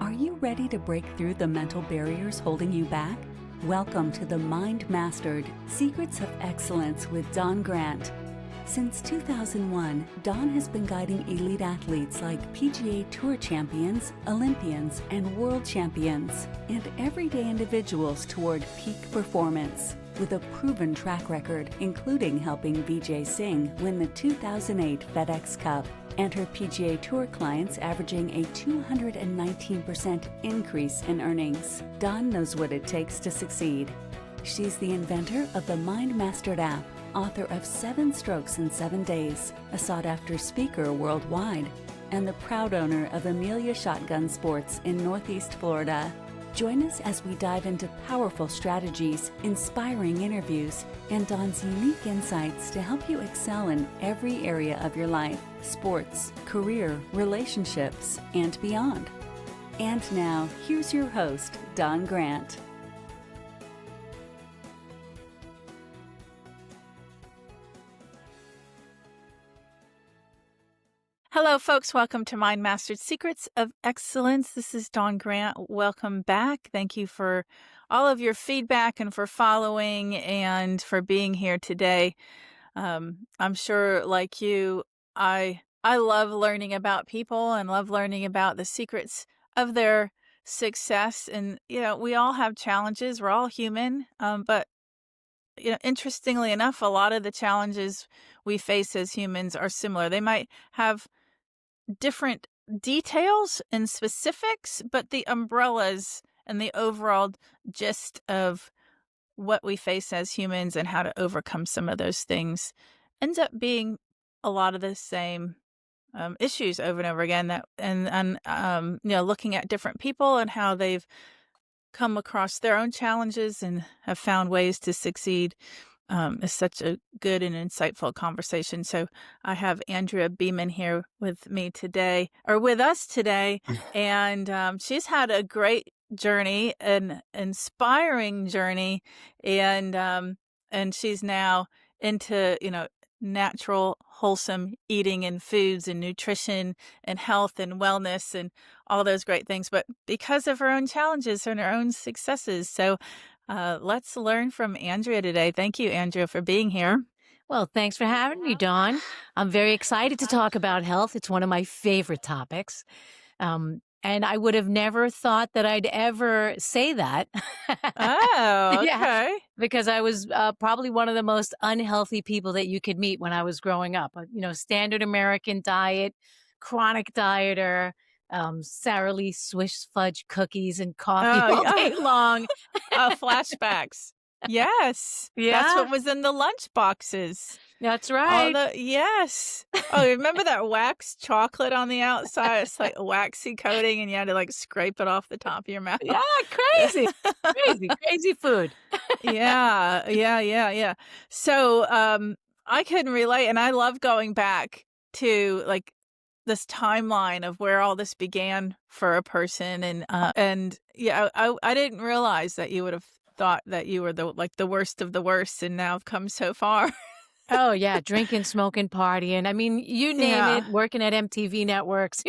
Are you ready to break through the mental barriers holding you back? Welcome to the Mind Mastered Secrets of Excellence with Don Grant. Since 2001, Don has been guiding elite athletes like PGA Tour champions, Olympians, and world champions, and everyday individuals toward peak performance. With a proven track record, including helping Vijay Singh win the 2008 FedEx Cup, and her PGA Tour clients averaging a 219% increase in earnings. Dawn knows what it takes to succeed. She's the inventor of the Mind Mastered app, author of 7 Strokes in 7 Days, a sought-after speaker worldwide, and the proud owner of Amelia Shotgun Sports in Northeast Florida. Join us as we dive into powerful strategies, inspiring interviews, and Dawn's unique insights to help you excel in every area of your life, sports, career, relationships, and beyond. And now, here's your host, Don Grant. Hello, folks. Welcome to Mind Mastered Secrets of Excellence. This is Dawn Grant. Welcome back. Thank you for all of your feedback and for following and for being here today. I'm sure, like you, I love learning about people and love learning about the secrets of their success. And, we all have challenges. We're all human. But interestingly enough, a lot of the challenges we face as humans are similar. They might have different details and specifics, but the umbrellas and the overall gist of what we face as humans and how to overcome some of those things ends up being a lot of the same issues over and over again. Looking at different people and how they've come across their own challenges and have found ways to succeed. Is such a good and insightful conversation. So I have Andrea Beaman here with us today, and she's had a great journey, an inspiring journey, and she's now into natural, wholesome eating and foods and nutrition and health and wellness and all those great things, but because of her own challenges and her own successes. So let's learn from Andrea today. Thank you, Andrea, for being here. Well, thanks for having me, Dawn. I'm very excited to talk about health. It's one of my favorite topics. And I would have never thought that I'd ever say that. Oh, okay. Yeah, because I was probably one of the most unhealthy people that you could meet when I was growing up. Standard American diet, chronic dieter, Sara Lee Swiss fudge cookies and coffee all day long. Flashbacks. Yes. Yeah. That's what was in the lunch boxes. That's right. Yes. Oh, remember that wax chocolate on the outside? It's like a waxy coating and you had to scrape it off the top of your mouth. Yeah, crazy. Crazy food. Yeah. So I couldn't relate, and I love going back to this timeline of where all this began for a person. And I didn't realize that you would have thought that you were the worst of the worst, and now have come so far. Oh yeah. Drinking, smoking, partying. I mean, you name it, working at MTV networks,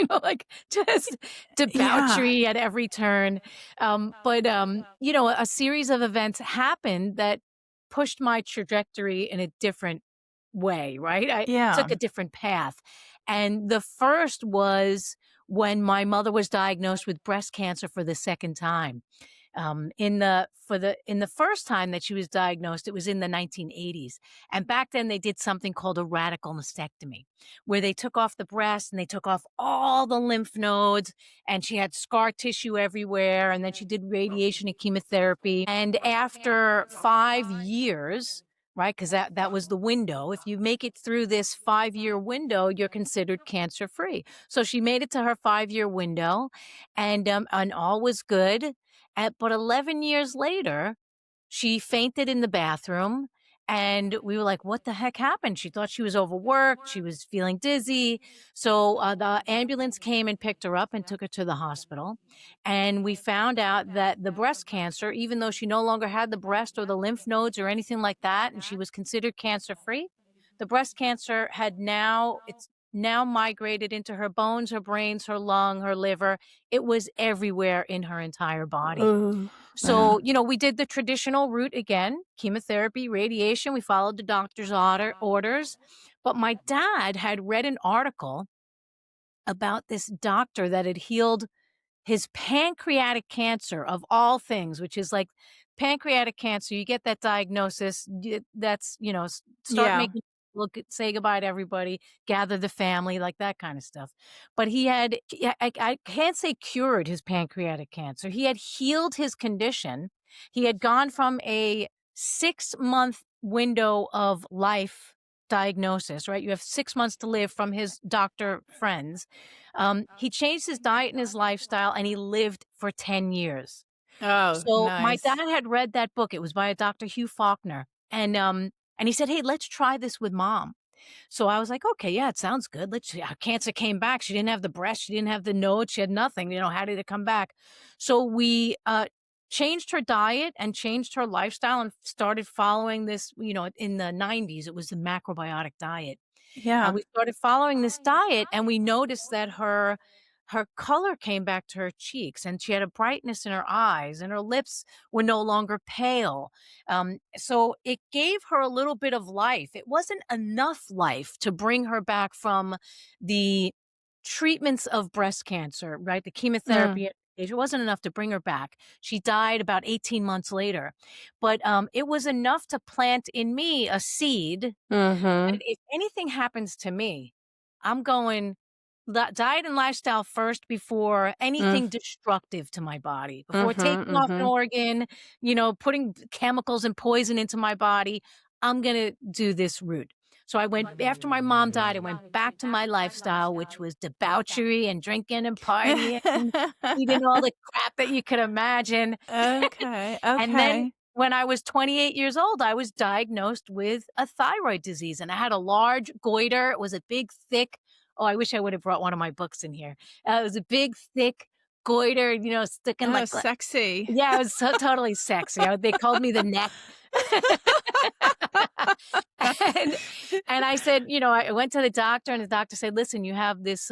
just debauchery at every turn. But a series of events happened that pushed my trajectory in a different way, right? I took a different path. And the first was when my mother was diagnosed with breast cancer for the second time. In the first time that she was diagnosed, it was in the 1980s. And back then they did something called a radical mastectomy, where they took off the breast and they took off all the lymph nodes, and she had scar tissue everywhere. And then she did radiation and chemotherapy. And after 5 years, right, because that was the window. If you make it through this 5-year window, you're considered cancer-free. So she made it to her 5-year window, and all was good. But 11 years later, she fainted in the bathroom, and we were like, what the heck happened? She thought she was overworked. She was feeling dizzy. So the ambulance came and picked her up and took her to the hospital. And we found out that the breast cancer, even though she no longer had the breast or the lymph nodes or anything like that, and she was considered cancer-free, the breast cancer had now, now migrated into her bones, her brains, her lung, her liver. It was everywhere in her entire body. Ooh, yeah. So, we did the traditional route again, chemotherapy, radiation. We followed the doctor's orders. But my dad had read an article about this doctor that had healed his pancreatic cancer of all things, which is like pancreatic cancer. You get that diagnosis. That's, start Yeah. making, look, say goodbye to everybody, gather the family, like that kind of stuff. But he had, I can't say cured his pancreatic cancer. He had healed his condition. He had gone from a 6-month window of life diagnosis, right? You have 6 months to live from his doctor friends. He changed his diet and his lifestyle, and he lived for 10 years. Oh, So my dad nice. had read that book. It was by a Dr. Hugh Faulkner. And he said, "Hey, let's try this with mom." So I was like, "Okay, yeah, it sounds good. Let's see." Cancer came back. She didn't have the breast. She didn't have the node. She had nothing. How did it come back? So we changed her diet and changed her lifestyle and started following this, in the 90s, it was the macrobiotic diet. Yeah. We started following this diet, and we noticed that her color came back to her cheeks, and she had a brightness in her eyes, and her lips were no longer pale. So it gave her a little bit of life. It wasn't enough life to bring her back from the treatments of breast cancer, right? The Mm. chemotherapy. It wasn't enough to bring her back. She died about 18 months later. But it was enough to plant in me a seed Mhm. that if anything happens to me, I'm going diet and lifestyle first before Mm. anything destructive to my body, before Mhm, taking off an mhm. organ, putting chemicals and poison into my body. I'm going to do this route. So I went after my mom died. I went back to my lifestyle, which was debauchery and drinking and partying, eating all the crap that you could imagine. Okay, And then okay. when I was 28 years old, I was diagnosed with a thyroid disease, and I had a large goiter. It was a big, thick, oh, I wish I would have brought one of my books in here. It was a big, thick goiter, sticking Oh, like, sexy. yeah, it was so totally sexy. They called me the neck. and and I said, I went to the doctor, and the doctor said, "Listen, you have this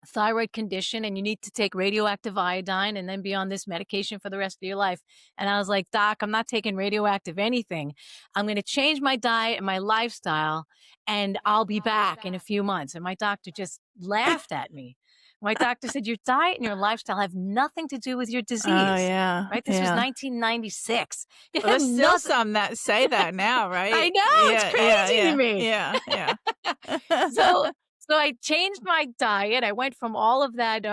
thyroid condition, and you need to take radioactive iodine and then be on this medication for the rest of your life." And I was like, "Doc, I'm not taking radioactive anything. I'm going to change my diet and my lifestyle, and I'll be back in a few months." And my doctor just laughed at me. My doctor said, "Your diet and your lifestyle have nothing to do with your Oh, disease." yeah, Right? This was yeah. 1996. It Well, had there's still nothing. some that say that now, I right? know, it's Yeah, yeah, crazy to yeah, me. yeah, yeah. So so I changed my diet. I went from all of that,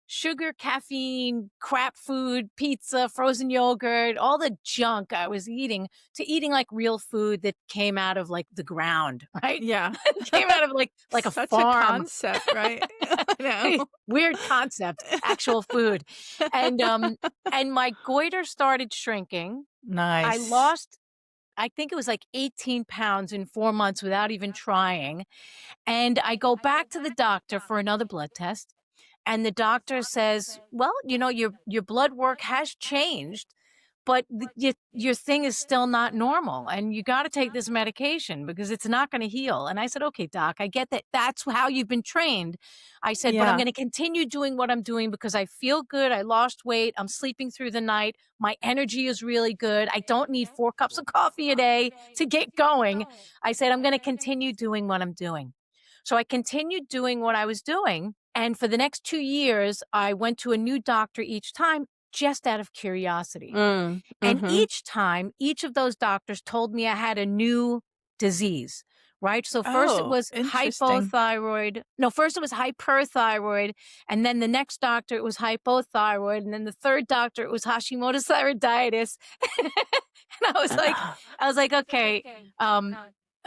sugar, caffeine, crap food, pizza, frozen yogurt, all the junk I was eating, to eating like real food that came out of like the ground, right? Yeah. Came out of like a Such a farm. concept, right? I know. Weird concept, actual food. And and my goiter started shrinking. I Nice. lost, I think it was like 18 pounds in 4 months without even trying. And I go back to the doctor for another blood test, and the doctor says, "Well, your blood work has changed, but your thing is still not normal, and you got to take this medication because it's not going to heal." And I said, "Okay, doc, I get that. That's how you've been trained." I said, "But I'm Yeah. going to continue doing what I'm doing because I feel good. I lost weight. I'm sleeping through the night. My energy is really good. I don't need 4 cups of coffee a day to get going." I said, "I'm going to continue doing what I'm doing." So I continued doing what I was doing. And for the next 2 years, I went to a new doctor each time just out of curiosity. Mm, And mhm. each time, each of those doctors told me I had a new disease, right? So first it Oh, was interesting. hypothyroid. No, first it was hyperthyroid. And then the next doctor, it was hypothyroid. And then the third doctor, it was Hashimoto's thyroiditis. And I was like, okay, um,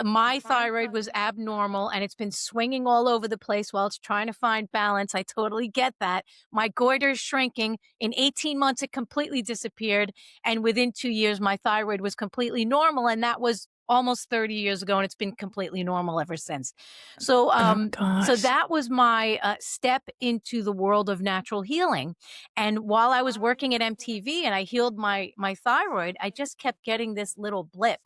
my thyroid was abnormal and it's been swinging all over the place while it's trying to find balance. I totally get that. My goiter is shrinking. In 18 months, it completely disappeared. And within 2 years, my thyroid was completely normal. And that was almost 30 years ago. And it's been completely normal ever since. So, Oh so gosh. that was my step into the world of natural healing. And while I was working at MTV and I healed my thyroid, I just kept getting this little blip,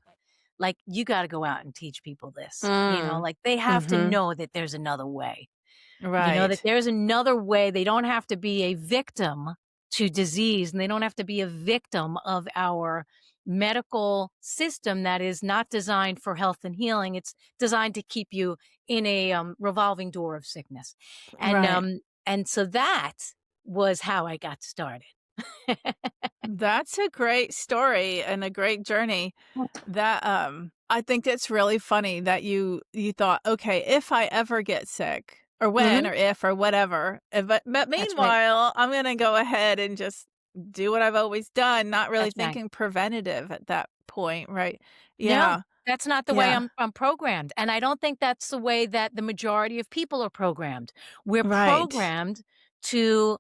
like, you got to go out and teach people this. Mm. Like they have to Mhm. know that there's another way. That Right. there's another way. They don't have to be a victim to disease, and they don't have to be a victim of our medical system that is not designed for health and healing. It's designed to keep you in a revolving door of sickness. And Right. um and so that was how I got started. That's a great story and a great journey. That I think it's really funny that you thought, okay, if I ever get sick or when Mhm. or if or whatever, but That's right. meanwhile, I'm going to go ahead and just do what I've always done, not really That's right. thinking preventative at that point, right? No, Yeah. that's not the way Yeah. I'm programmed, and I don't think that's the way that the majority of people are programmed. We're Right. programmed to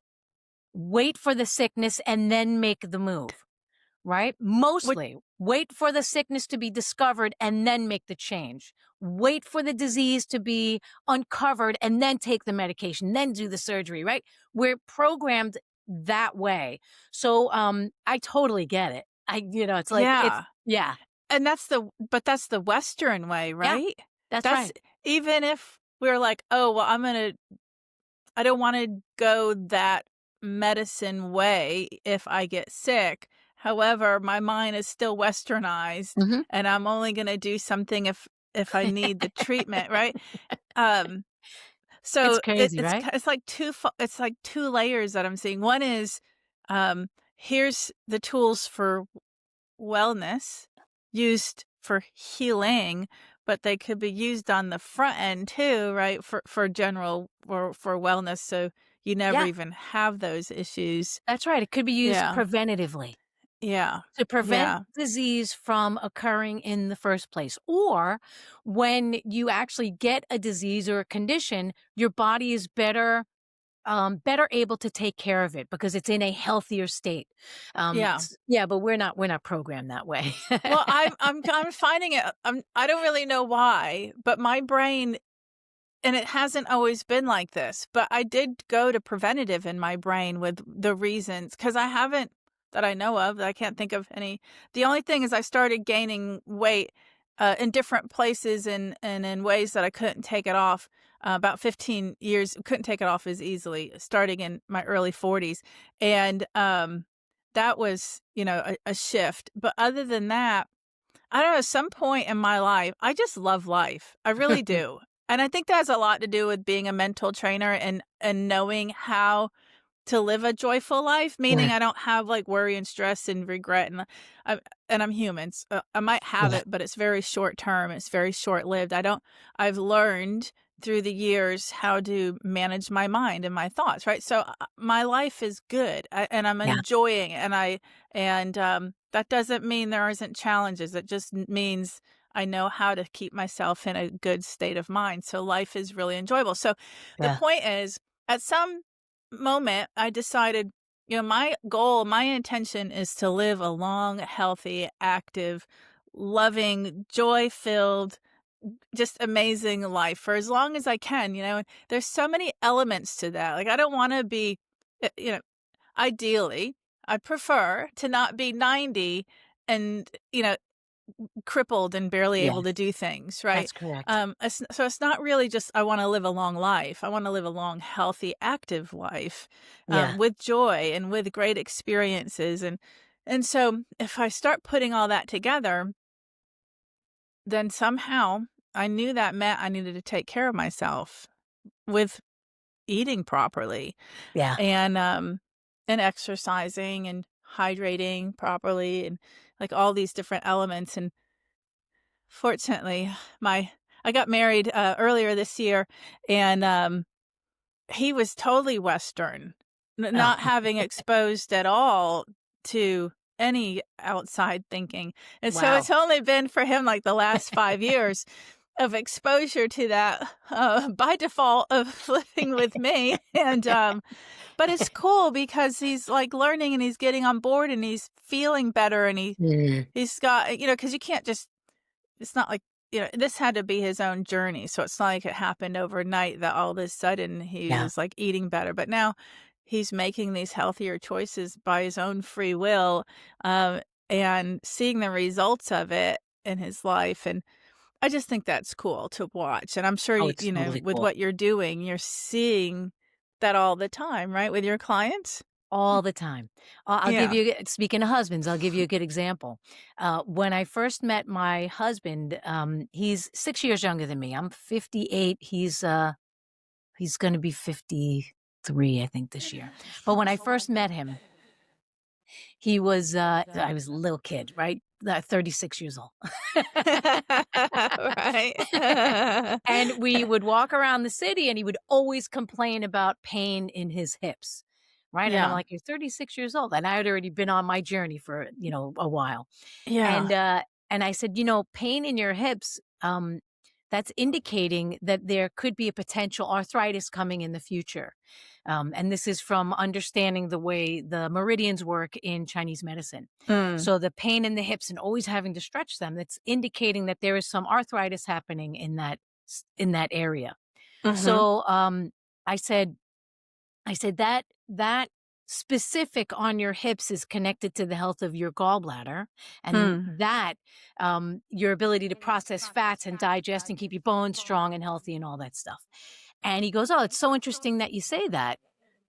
wait for the sickness and then make the move, right? Which Mostly, wait for the sickness to be discovered and then make the change. Wait for the disease to be uncovered and then take the medication, then do the surgery, right? We're programmed that way. So I totally get it. It's like it's yeah. yeah. And that's the Western way, Yeah, right? that's That's right. even if we're like, "Oh, well, I don't wanna go that medicine way if I get sick. However, my mind is still westernized, Mhm. and I'm only gonna do something if I need the treatment, right? Um, It's so crazy, right? it's like it's like 2 layers that I'm seeing. One is, here's the tools for wellness used for healing, but they could be used on the front end too, right? For general for wellness, so you never Yeah, even have those issues. that's right. It could be used Yeah. preventatively Yeah. to prevent Yeah. disease from occurring in the first place. Or when you actually get a disease or a condition, your body is better able to take care of it because it's in a healthier state. Yeah. Yeah, but we're not programmed that way. Well, I'm finding it I don't really know why, but my brain and it hasn't always been like this, but I did go to preventative in my brain with the reasons because I haven't that I know of. I can't think of any. The only thing is I started gaining weight in different places and in ways that I couldn't take it off. About 15 years, couldn't take it off as easily, starting in my early 40s. And that was, a shift. But other than that, I don't know, at some point in my life, I just love life. I really do. And I think that has a lot to do with being a mental trainer and knowing how to live a joyful life, meaning Yeah, I don't have like worry and stress and regret I and I'm human. So I might have yeah, it, but it's very short term. It's very short lived. I've learned through the years how to manage my mind and my thoughts, right? So my life is good and I'm yeah, enjoying it that doesn't mean there isn't challenges. It just means I know how to keep myself in a good state of mind. So life is really enjoyable. So the yeah, point is at some moment, I decided, my goal, my intention is to live a long, healthy, active, loving, joy filled, just amazing life for as long as I can, and there's so many elements to that. Like, I don't want to be, ideally, I prefer to not be 90 and, crippled and barely yeah. able to do things, right? That's correct. So it's not really just I want to live a long life. I want to live a long, healthy, active life Yeah, with joy and with great experiences, and so if I start putting all that together, then somehow I knew that meant I needed to take care of myself with eating properly yeah. and exercising and hydrating properly and like all these different elements and fortunately, my I got married, earlier this year, and, he was totally Western, Oh, not having exposed at all to any outside thinking, and so wow. it's only been for him, like, the last 5 years of exposure to that, by default of living with me, but it's cool because he's, like, learning and he's getting on board and he's feeling better and Mm, he's got because you can't just it's not like this had to be his own journey, so it's not like it happened overnight that all of a sudden he yeah, was, like, eating better, but now he's making these healthier choices by his own free will, um, and seeing the results of it, in his life, and I just think that's cool to watch, and I'm sure, Oh, it's totally with cool. what you're doing, you're seeing that all the time, right, with your clients? All the time. I'll give Yeah. you speaking of husbands, I'll give you a good example. When I first met my husband, he's 6 years younger than me. I'm 58. He's gonna be 53, I think, this year. But when I first met him, he was, I was a little kid, right? 36 years old. Right. And we would walk around the city, and he would always complain about pain in his hips, right? And I'm Yeah. like, "You're 36 years old." And I had already been on my journey for, a while. Yeah. And I said, "Pain in your hips, that's indicating that there could be a potential arthritis coming in the future." And this is from understanding the way the meridians work in Chinese medicine. Mm. So the pain in the hips and always having to stretch them, that's indicating that there is some arthritis happening in that area. Mhm. So I said, that specific on your hips is connected to the health of your gallbladder, and Mm. that your ability to process fats and digest and keep your bones strong and healthy and all that stuff. And he goes, "Oh, it's so interesting that you say that."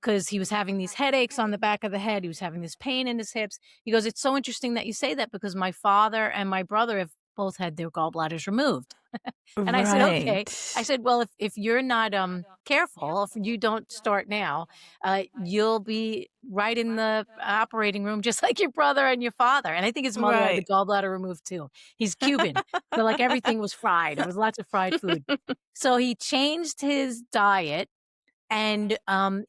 Because he was having these headaches on the back of the head. He was having this pain in his hips. He goes, "It's so interesting that you say that because my father and my brother have both had their gallbladders removed." And I said, "Okay." I Right. said, "Well, if you're not, careful, if you don't start now, you'll be right in the operating room just like your brother and your father." And I think his mother had the Right. gallbladder removed too. He's Cuban, so, like, everything was fried. It was lots of fried food. So he changed his diet, and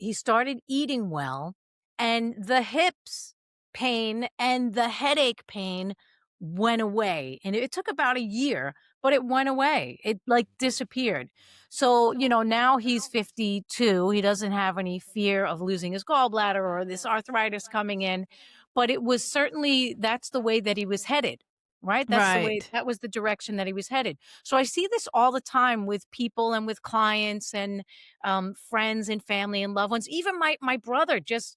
he started eating well, and the hips pain and the headache pain went away, and it took about a year, but it went away. It, like, disappeared. So, now he's 52. He doesn't have any fear of losing his gallbladder or this arthritis coming in, but it was certainly that's the way that he was headed, right? Right. That was the direction that he was headed. So I see this all the time with people and with clients and friends and family and loved ones. Even my brother just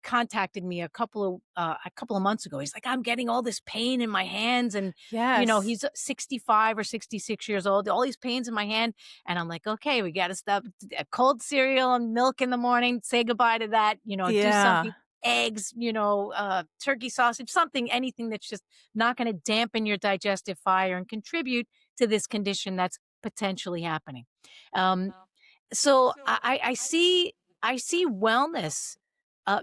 contacted me a couple of months ago. He's like, "I'm getting all this pain in my hands," and Yes. he's 65 or 66 years old. All these pains in my hand, and I'm like, "Okay, we got to stop a cold cereal and milk in the morning. Say goodbye to that. Do Yeah. something." Eggs, turkey sausage, something, anything that's just not going to dampen your digestive fire and contribute to this condition that's potentially happening. Um, so I see wellness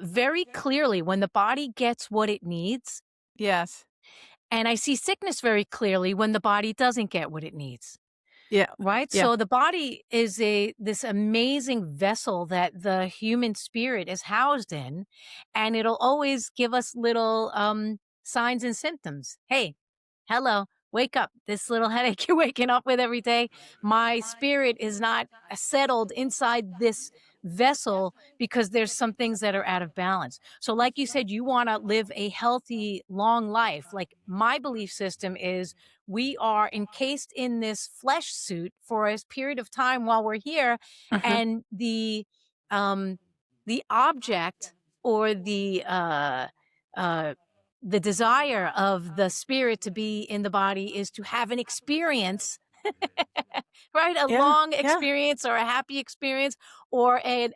very clearly when the body gets what it needs, Yes. and I see sickness very clearly when the body doesn't get what it needs. Yeah. Right? Yeah. So the body is this amazing vessel that the human spirit is housed in, and it'll always give us little signs and symptoms. "Hey, hello, wake up. This little headache you're waking up with every day, my spirit is not settled inside this vessel because there's some things that are out of balance." So like you said, you want to live a healthy, long life. Like my belief system is we are encased in this flesh suit for a period of time while we're here, Mhm. and um the object or uh the desire of the spirit to be in the body is to have an experience, right? A Yeah. long Yeah. experience or a happy experience or an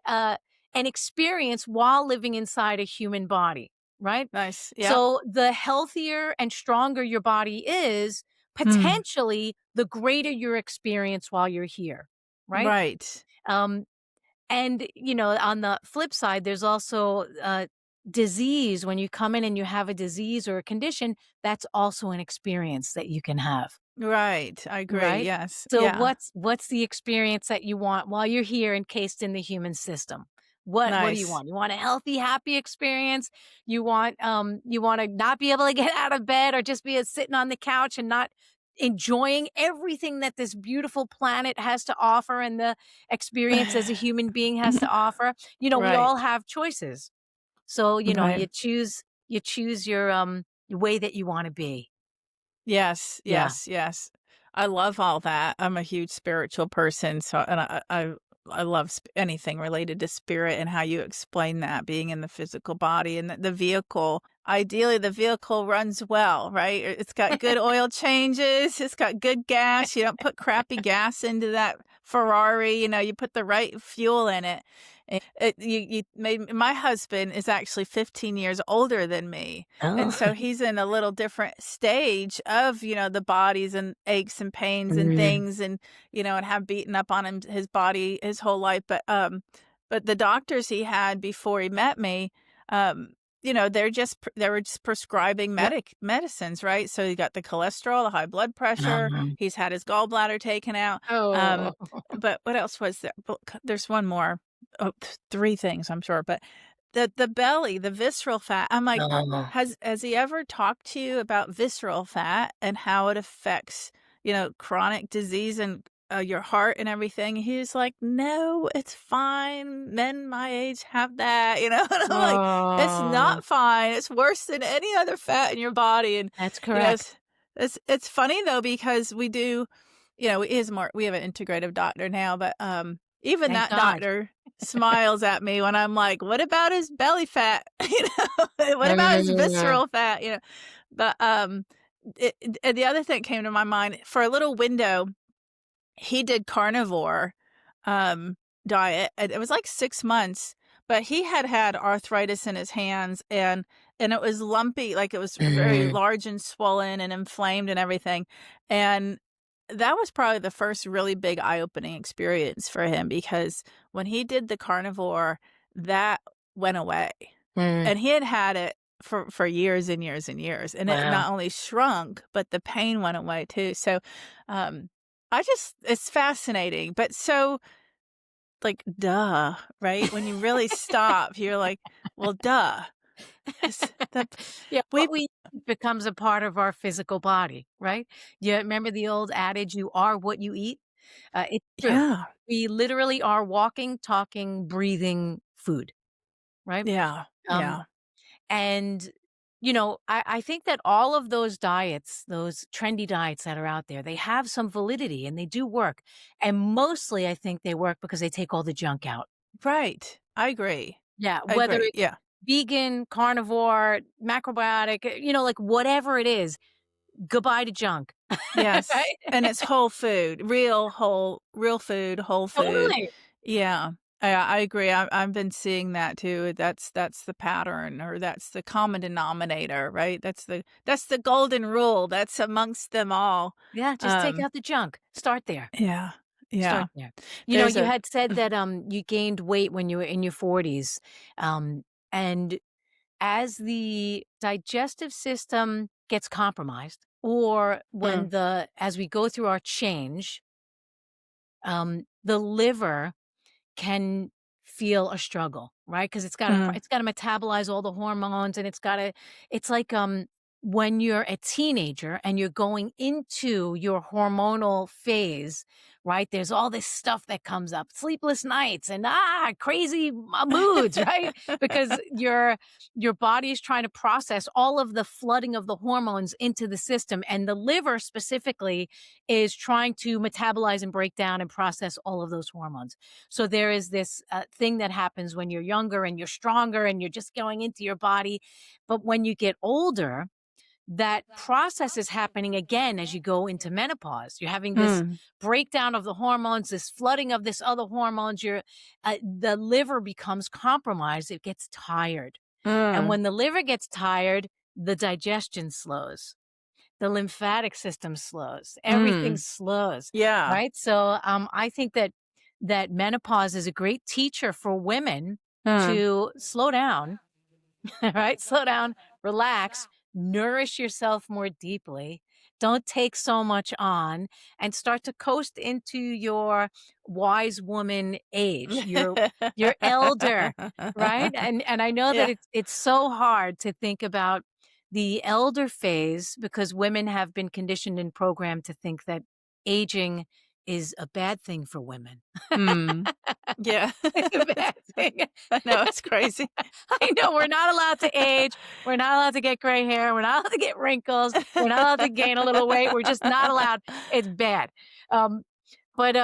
experience while living inside a human body, right? Nice. Yeah. So the healthier and stronger your body is, Mm. potentially the greater your experience while you're here, right? Right. Um, and, on the flip side, there's also disease. When you come in and you have a disease or a condition, that's also an experience that you can have. Right. I agree. Right? Yes. So Yeah. what's the experience that you want while you're here encased in the human system? What do you Nice. want? You want a healthy, happy experience? You want to not be able to get out of bed or just be sitting on the couch and not enjoying everything that this beautiful planet has to offer and the experience as a human being has to offer. We all Right. have choices. So, Right. you choose your way that you want to be. Yes. Yeah. Yes. Yes. I love all that. I'm a huge spiritual person, so and I love anything related to spirit and how you explain that being in the physical body and the vehicle. Ideally, the vehicle runs well, right? It's got good oil changes. It's got good gas. You don't put crappy gas into that Ferrari. You put the right fuel in it. You made my husband is actually 15 years older than me. And Oh. so he's in a little different stage of, the bodies and aches and pains and Mm. things and have beaten up on his body his whole life. But the doctors he had before he met me, they were just prescribing Yep. medicines, right? So he got the cholesterol, the high blood pressure. He's had his gallbladder taken out. Oh. But what else was there? There's one more. Oh, three things, I'm sure. But the belly, the visceral fat. I'm like, Oh. has he ever talked to you about visceral fat and how it affects, chronic disease and your heart and everything? He was like, no, it's fine. Men my age have that, And I'm like, it's Oh. not fine. It's worse than any other fat in your body. And That's you know, correct. it's funny though because we do, we have an integrative doctor now, but even Thank that God. doctor smiles at me when I'm like, "What about his belly fat?" What about his Mm. visceral fat? But and the other thing that came to my mind for a little window, he did carnivore diet. And it was like 6 months, but he had arthritis in his hands and it was lumpy, like it was very Mm. large and swollen and inflamed and everything. And that was probably the first really big eye-opening experience for him because when he did the carnivore, that went away. Mm. And he had it for years and years and years, and it Wow. not only shrunk, but the pain went away too. So, it's fascinating, but so, like, duh, right? When you really stop, you're like, "Well, duh." It's the Yeah, we what we eat becomes a part of our physical body, right? You remember the old adage, "You are what you eat"? It's true. Yeah, We literally are walking, talking, breathing food, right? yeah, Um, yeah. and, I think that all of those diets, those trendy diets that are out there, they have some validity and they do work. And mostly I think they work because they take all the junk out. Right. I agree. Yeah, I whether agree, it's yeah. vegan, carnivore, macrobiotic, like whatever it is, goodbye to junk. Yes, Right? and it's whole food, real food, whole food. Totally. Yeah, I agree. I've been seeing that too. That's the pattern, or that's the common denominator, right? That's the golden rule. That's amongst them all. Yeah, just take Um, out the junk. Start there. yeah, Start yeah. there. There's You a had said that you gained weight when you were in your 40s. And as the digestive system gets compromised, or when mm, the as we go through our change, the liver can feel a struggle, right? Because mm, it's gotta metabolize all the hormones, and it's like, when you're a teenager and you're going into your hormonal phase, right? There's all this stuff that comes up, sleepless nights and, crazy, moods, right? Because your body is trying to process all of the flooding of the hormones into the system, and the liver specifically is trying to metabolize and break down and process all of those hormones. So there is this thing that happens when you're younger and you're stronger and you're just going into your body. But when you get older, that process is happening again as you go into menopause. You're having this mm, breakdown of the hormones, this flooding of this other hormones. The liver becomes compromised. It gets tired. And mm, when the liver gets tired, the digestion slows, the lymphatic system slows, everything mm. slows, Yeah, right? So I think that menopause is a great teacher for women mm, to slow down, right? Slow down, relax, nourish yourself more deeply. Don't take so much on and start to coast into your wise woman age, your elder, right? And I know that yeah. it's so hard to think about the elder phase because women have been conditioned and programmed to think that aging is a bad thing for women. Mm. Yeah. It's a bad thing. I know, it's crazy. I know we're not allowed to age. We're not allowed to get gray hair. We're not allowed to get wrinkles. We're not allowed to gain a little weight. We're just not allowed. It's bad. Um, but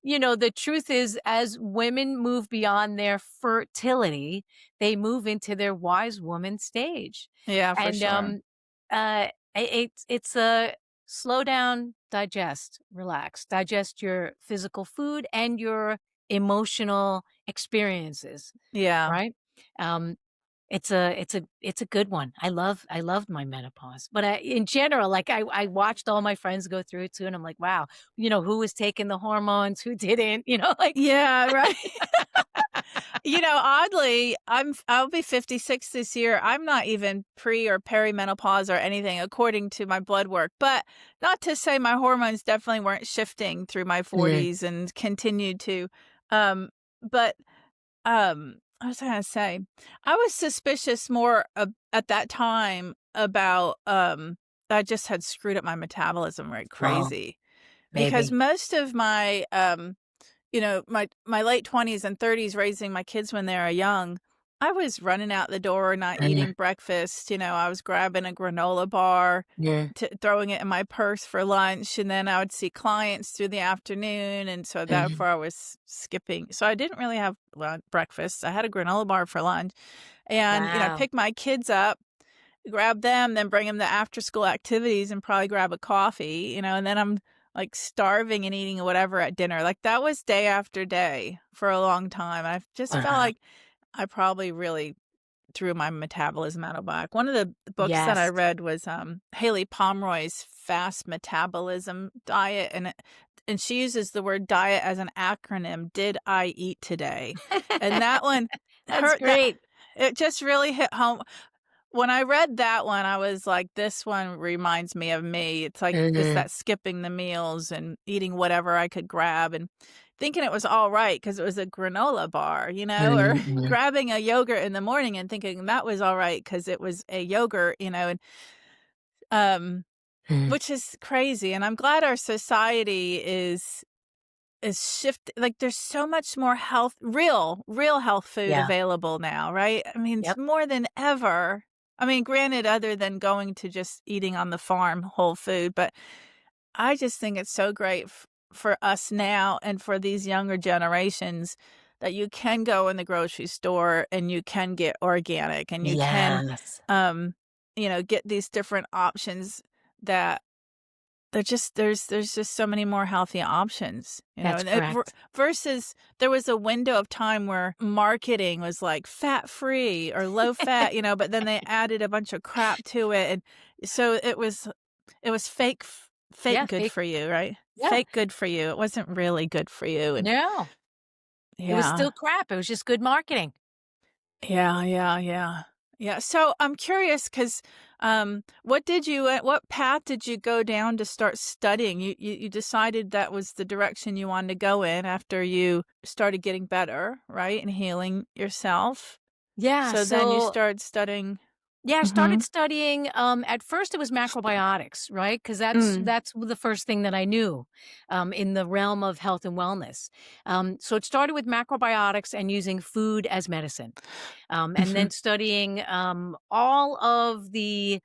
the truth is, as women move beyond their fertility, they move into their wise woman stage. Yeah, for And sure. it's a slow down, digest, relax, digest your physical food and your emotional experiences, Yeah. right? Um, it's a good one. I loved my menopause. But in general, like I watched all my friends go through it too, and I'm like, wow, who was taking the hormones, who didn't, like Yeah, right. Oddly, I'll be 56 this year. I'm not even pre or perimenopause or anything according to my blood work. But not to say my hormones definitely weren't shifting through my Mm, 40s and continued to. But I was gonna say, I was suspicious more at that time about I just had screwed up my metabolism right oh, crazy because maybe. most of my my late 20s and 30s raising my kids when they were young, I was running out the door, not Mm, eating breakfast. I was grabbing a granola bar, mm, throwing it in my purse for lunch, and then I would see clients through the afternoon, and so mhm. therefore I was skipping. So I didn't really have breakfast. I had a granola bar for lunch, and Wow. pick my kids up, grab them, then bring them to after school activities and probably grab a coffee, and then I'm like starving and eating whatever at dinner. Like that was day after day for a long time. I just felt Uh-huh. like I probably really threw my metabolism out of whack. One of the books that I Yes. read was Haley Pomeroy's Fast Metabolism Diet, and she uses the word diet as an acronym. Did I eat today? And that one That's hurt. That great. it just really hit home. When I read that one, I was like, "This one reminds me of me." It's like just Mhm, that skipping the meals and eating whatever I could grab and thinking it was all right because it was a granola bar, or mhm, mhm, grabbing a yogurt in the morning and thinking that was all right because it was a yogurt, and, um, mhm. which is crazy, and I'm glad our society is like, there's so much more real health food Yeah. available now, right? I mean, it's Yep. more than ever. I mean, granted, other than going to just eating on the farm whole food, but I just think it's so great for us now and for these younger generations that you can go in the grocery store and you can get organic and you can, Yes. um, get these different options that there's just so many more healthy options, That's and correct. versus there was a window of time where marketing was like fat free or low fat, but then they added a bunch of crap to it, and so it was fake Yeah, good fake. for you, right? Yeah. Fake good for you. It wasn't really good for you, and No. It was yeah. still crap. It was just good marketing. Yeah, yeah, yeah. Yeah, so I'm curious 'cause, what path did you go down to start studying? You decided that was the direction you wanted to go in after you started getting better, right, and healing yourself? Yeah, So then you so started studying. yeah, I started Mhm. studying, at first it was macrobiotics, right? Because Mm. that's the first thing that I knew, in the realm of health and wellness. So it started with macrobiotics and using food as medicine, and then Mhm. studying, all of the,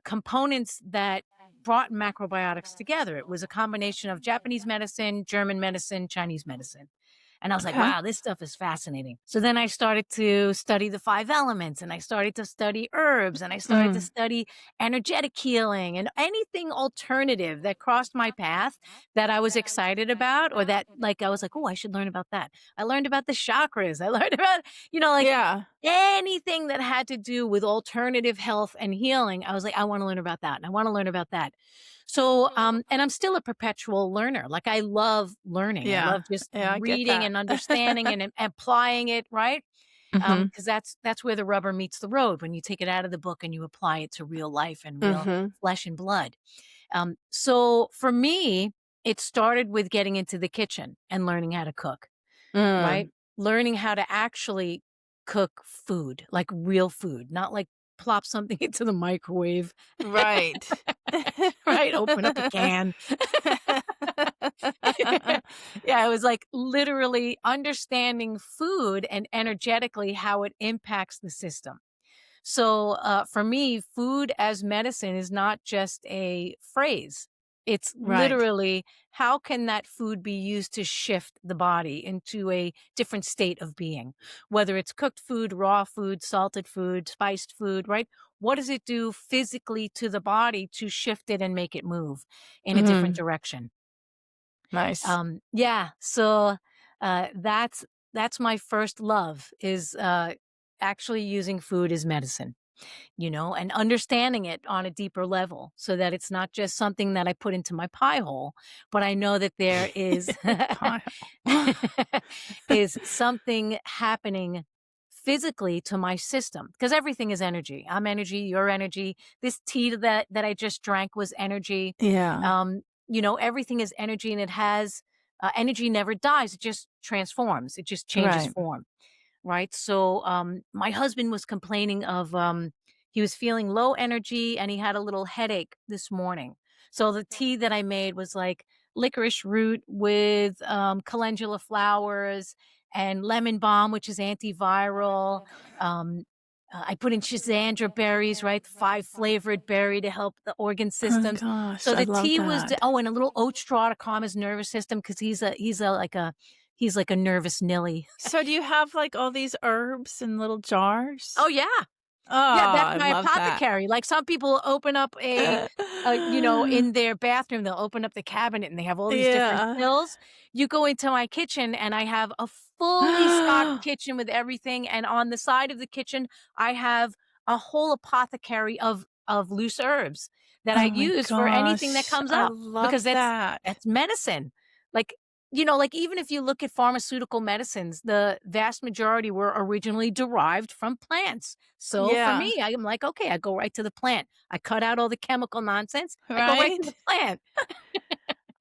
components that brought macrobiotics together. It was a combination of Japanese medicine, German medicine, Chinese medicine. And I was like, Okay. wow, this stuff is fascinating. So then I started to study the five elements and I started to study herbs and I started to Mm. study energetic healing and anything alternative that crossed my path that I was excited about or that like I was like, oh, I should learn about that. I learned about the chakras. I learned about, like Yeah. anything that had to do with alternative health and healing. I was like, I want to learn about that. And I want to learn about that. So, and I'm still a perpetual learner. Like I love learning. I Yeah. love just Yeah, I get reading that. and understanding and applying it, right? Mhm. Because that's where the rubber meets the road when you take it out of the book and you apply it to real life and real Mhm. flesh and blood. So for me, it started with getting into the kitchen and learning how to cook, right? Mm. Learning how to actually cook food, like real food, not like plop something into the microwave, Right. right? Open up a can. Yeah, it was like literally understanding food and energetically how it impacts the system. So for me, food as medicine is not just a phrase. It's Right. literally, how can that food be used to shift the body into a different state of being? Whether it's cooked food, raw food, salted food, spiced food, right? What does it do physically to the body to shift it and make it move in a different Mm, direction? nice. Yeah, so, that's my first love is, actually using food as medicine, and understanding it on a deeper level so that it's not just something that I put into my pie hole, but I know that there is Pile. is something happening physically to my system because everything is energy. I'm energy, you're energy. This tea that I just drank was energy. Yeah. Everything is energy and it has energy never dies, it just transforms, it just changes Right. form. Right? So, my husband was complaining of, he was feeling low energy and he had a little headache this morning. So the tea that I made was like licorice root with, calendula flowers and lemon balm, which is antiviral. Um, I put in Schisandra berries, right? 5 flavored berry to help the organ Oh systems. gosh, So I the love tea was, that. and a little oat straw to calm his nervous system because he's like a nervous Nilly. So do you have, like, all these herbs in little Oh, jars? yeah. Oh, Yeah, that's I my love that. apothecary. Like, some people open up in their bathroom, they'll open up the cabinet and they have all these different Yeah. pills. You go into my kitchen and I have a fully stocked kitchen with everything, and on the side of the kitchen, I have a whole apothecary of loose herbs that I Oh my use for anything that gosh, comes I up love because that's that. that's medicine. Like, like, even if you look at pharmaceutical medicines, the vast majority were originally derived from plants. So for Yeah, me, I'm like, okay, I go right to the plant. I cut out all the chemical nonsense. I go right to the right? plant.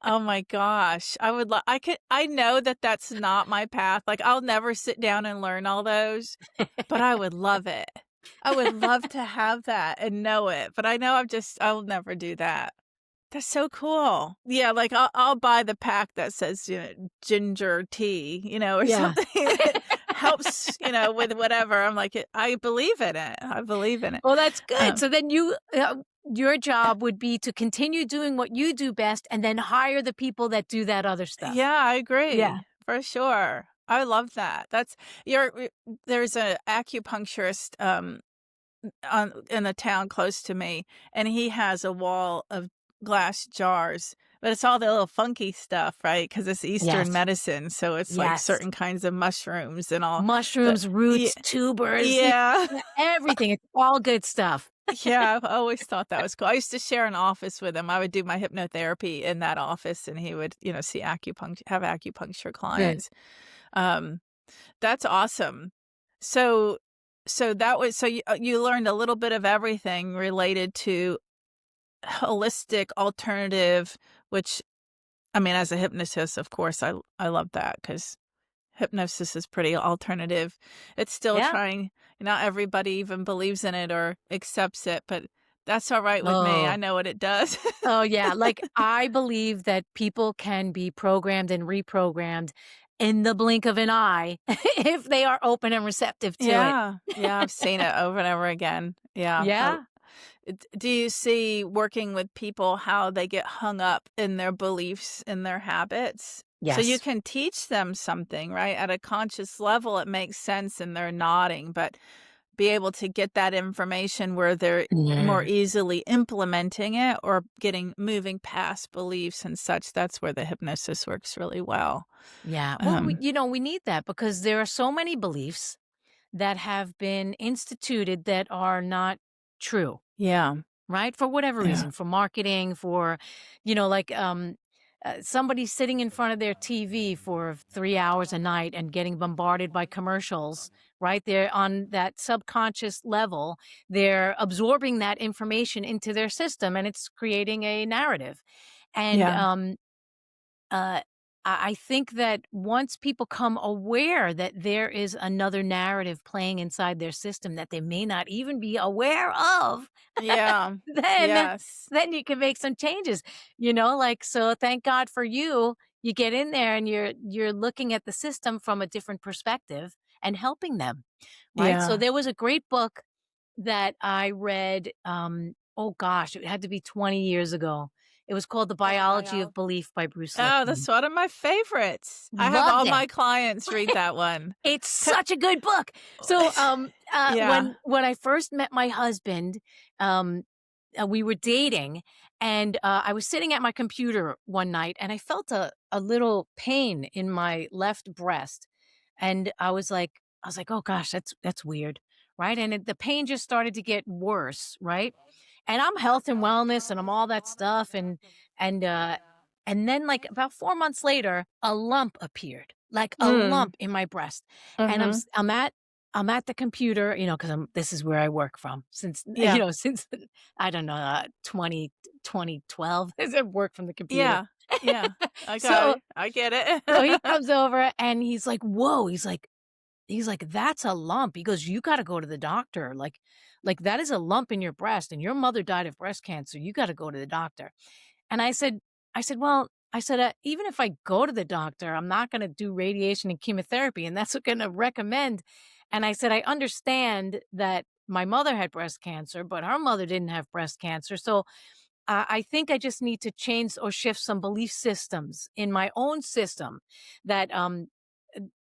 Oh my gosh, I know that that's not my path, like, I'll never sit down and learn all those, but I would love it. I would love to have that and know it, but I know I'll never do that. That's so cool. Yeah, like, I'll buy the pack that says, ginger tea, or Yeah. something that helps, with whatever. I'm like, I believe in it. I believe in it. Well, that's good. Um, So then your job would be to continue doing what you do best and then hire the people that do that other stuff. yeah, I Yeah. agree, for sure. I love that. There's a acupuncturist, in the town close to me, and he has a wall of glass jars, but it's all the little funky stuff, right? Because it's Eastern Yes. medicine, so it's like Yes. certain kinds of mushrooms and all the Mushrooms, Ye roots, tubers, yeah. everything. It's all good stuff. Yeah, I've always thought that was cool. I used to share an office with him. I would do my hypnotherapy in that office, and he would, see have acupuncture Good. clients. Um, that's awesome. So you learned a little bit of everything related to holistic alternative, which, I mean, as a hypnotist, of course, I love that because hypnosis is pretty alternative. It's still Yeah. trying not everybody even believes in it or accepts it, but that's alright with me. I Oh. know what it does. Oh, yeah, like, I believe that people can be programmed and reprogrammed in the blink of an eye if they are open and receptive to it. Yeah. Yeah, I've seen it over and over again. Yeah. Yeah. Do you see working with people how they get hung up in their beliefs and their habits? So you Yes. can teach them something, right? At a conscious level, it makes sense and they're nodding, but be able to get that information where they're more Yeah. easily implementing it or moving past beliefs and such. That's where the hypnosis works really well. Yeah. Well, Um, we need that because there are so many beliefs that have been instituted that are not true. yeah, Right? For whatever yeah, reason, for marketing, for, like, somebody sitting in front of their TV for 3 hours a night and getting bombarded by commercials, right? They're on that subconscious level. They're absorbing that information into their system and it's creating a narrative. And yeah, uh, I think that once people come aware that there is another narrative playing inside their system that they may not even be aware of, yeah, then yes, then you can make some changes, like, so thank God for you. You get in there and you're looking at the system from a different perspective and helping them, right? So yeah, there was a great book that I read, oh gosh, it had to be 20 years ago. It was called The Biology of Belief by Bruce Oh, Lipton. that's one of my favorites. I have Loved all it. my clients read that one. It's C such a good book. So, Yeah. when I first met my husband, um, we were dating, and I was sitting at my computer one night, and I felt a little pain in my left breast, and I was like, "Oh gosh, that's weird," right? And the pain just started to get worse, right? And I'm health and wellness, and I'm all that stuff, and uh, and then like about 4 months later, a lump appeared, like a Mm. lump in my breast, and Mhm. I'm at the computer, because this is where I work from since, Yeah. since I don't know, 2012, I've worked from the computer. Yeah. Yeah. I got So it. I get so he it. comes over and he's like, "Whoa," he's like, "That's a lump." He goes, "You gotta go to the doctor. Like that is a lump in your breast, and your mother died of breast cancer. You gotta go to the doctor." And "Well," even if I go to the doctor, I'm not gonna do radiation and chemotherapy, and that's what gonna recommend." And I said, "I understand that my mother had breast cancer, but her mother didn't have breast cancer. So I think I just need to change or shift some belief systems in my own system that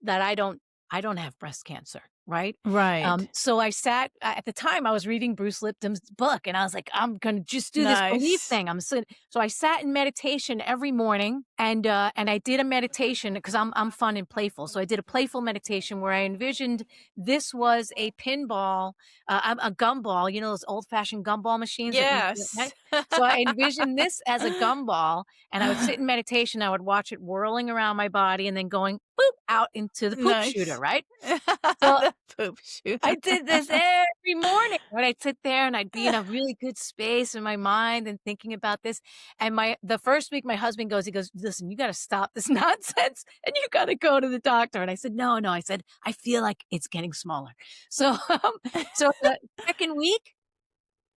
that I don't have breast cancer, right?" Right. So I sat at the time I was reading Bruce Lipton's book, and I was like, "I'm gonna just do this belief Nice. thing." So I sat in meditation every morning, and I did a meditation because I'm fun and playful. So I did a playful meditation where I envisioned this was a pinball, a gumball, those old fashioned gumball machines that Yes. right? So I envisioned this as a gumball, and I would sit in meditation, I would watch it whirling around my body and then going boop out into the poop shooter, Nice. right? So The poop shooter. I did this every morning, right? I'd sit there and I'd be in a really good space in my mind and thinking about this. And the first week my husband he goes, "Listen, you gotta stop this nonsense and you gotta go to the doctor." And I said, "No, no." I said, "I feel like it's getting smaller." So so the second week,